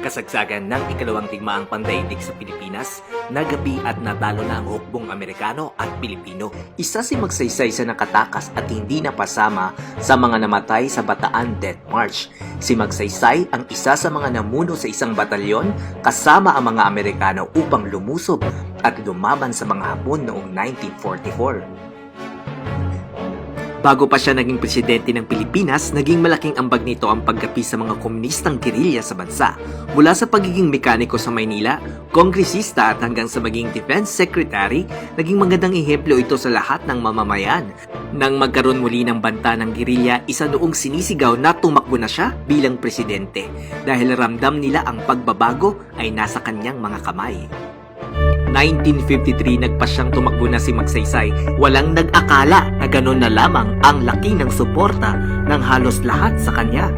kasagsagan ng ikalawang digmaang pandaigdig sa Pilipinas, nagabi at natalo na ang hukbong Amerikano at Pilipino. Isa si Magsaysay sa nakatakas at hindi napasama sa mga namatay sa Bataan Death March. Si Magsaysay ang isa sa mga namuno sa isang batalyon kasama ang mga Amerikano upang lumusob at lumaban sa mga Hapon noong 1944. Bago pa siya naging presidente ng Pilipinas, naging malaking ambag nito ang paggapi sa mga komunistang gerilya sa bansa. Mula sa pagiging mekaniko sa Maynila, kongresista at hanggang sa maging defense secretary, naging magandang ehemplo ito sa lahat ng mamamayan. Nang magkaroon muli ng banta ng gerilya, isa noong sinisigaw na tumakbo na siya bilang presidente dahil ramdam nila ang pagbabago ay nasa kanyang mga kamay. 1953 nagpasyang tumakbo na si Magsaysay. Walang nag-akala na gano'n na lamang ang laki ng suporta ng halos lahat sa kanya.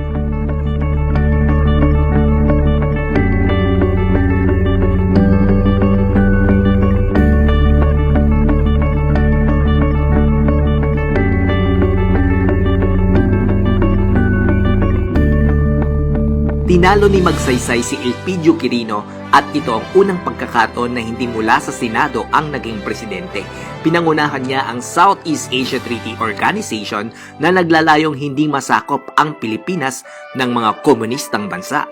Tinalo ni Magsaysay si Elpidio Quirino at ito ang unang pagkakataon na hindi mula sa Senado ang naging presidente. Pinangunahan niya ang Southeast Asia Treaty Organization na naglalayong hindi masakop ang Pilipinas ng mga komunistang bansa.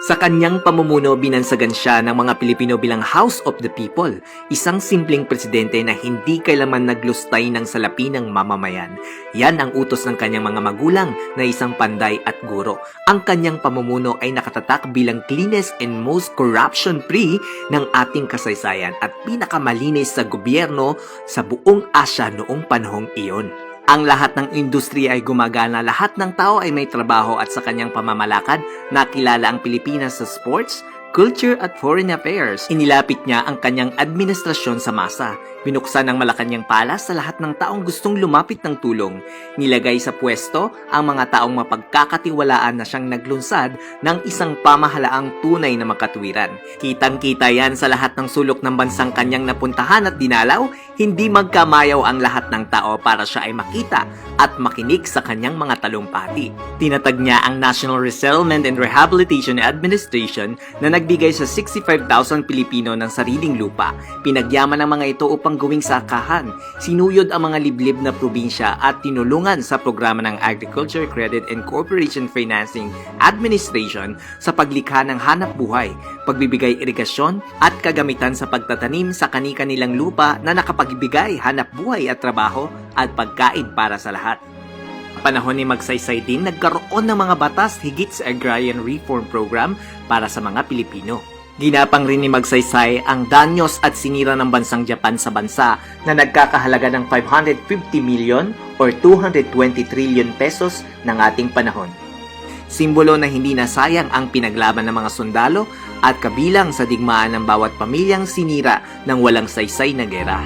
Sa kanyang pamumuno, binansagan siya ng mga Pilipino bilang House of the People, isang simpleng presidente na hindi kailanman naglustay ng salapi ng mamamayan. Yan ang utos ng kanyang mga magulang na isang panday at guro. Ang kanyang pamumuno ay nakatatak bilang cleanest and most corruption-free ng ating kasaysayan at pinakamalinis sa gobyerno sa buong Asya noong panahong iyon. Ang lahat ng industriya ay gumagana, lahat ng tao ay may trabaho at sa kanyang pamamalakad, nakilala ang Pilipinas sa sports, culture at foreign affairs. Inilapit niya ang kanyang administrasyon sa masa. Binuksan ng Malacanang Palace sa lahat ng taong gustong lumapit ng tulong. Nilagay sa pwesto ang mga taong mapagkakatiwalaan na siyang naglunsad ng isang pamahalaang tunay na makatwiran. Kitang-kita yan sa lahat ng sulok ng bansang kanyang napuntahan at dinalaw. Hindi magkamayaw ang lahat ng tao para siya ay makita at makinig sa kanyang mga talumpati. Tinatag niya ang National Resettlement and Rehabilitation Administration na nagbigay sa 65,000 Pilipino ng sariling lupa. Pinagyaman ng mga ito upang gawing sakahan. Sinuyod ang mga liblib na probinsya at tinulungan sa programa ng Agriculture Credit and Corporation Financing Administration sa paglikha ng hanap buhay, pagbibigay irigasyon at kagamitan sa pagtatanim sa kani-kanilang lupa na nakapagbigay hanap buhay at trabaho at pagkain para sa lahat. Panahon ni Magsaysay din, nagkaroon ng mga batas higit sa Agrarian Reform Program para sa mga Pilipino. Ginapang rin ni Magsaysay ang danyos at sinira ng bansang Japan sa bansa na nagkakahalaga ng 550 million or 220 trillion pesos ng ating panahon. Simbolo na hindi nasayang ang pinaglaban ng mga sundalo at kabilang sa digmaan ng bawat pamilyang sinira ng walang saysay na gera.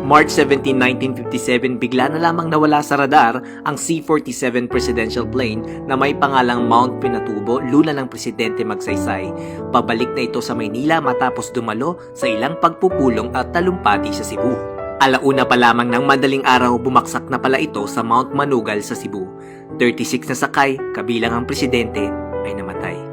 March 17, 1957, bigla na lamang nawala sa radar ang C-47 presidential plane na may pangalang Mount Pinatubo, lula ng Presidente Magsaysay. Pabalik na ito sa Maynila matapos dumalo sa ilang pagpupulong at talumpati sa Cebu. Alauna pa lamang ng madaling araw, bumaksak na pala ito sa Mount Manugal sa Cebu. 36 na sakay, kabilang ang presidente, ay namatay.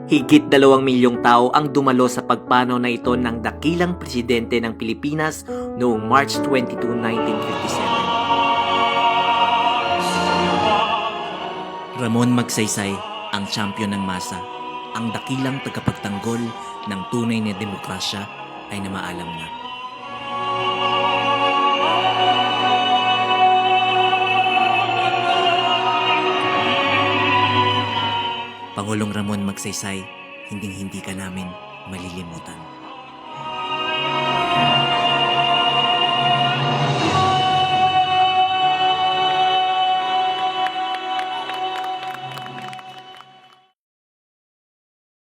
Higit 2 milyong tao ang dumalo sa pagpanaw na ito ng dakilang presidente ng Pilipinas noong March 22, 1957. Ramon Magsaysay, ang champion ng masa, ang dakilang tagapagtanggol ng tunay na demokrasya ay namaalam na. Pangulong Ramon Magsaysay, hinding-hindi ka namin malilimutan.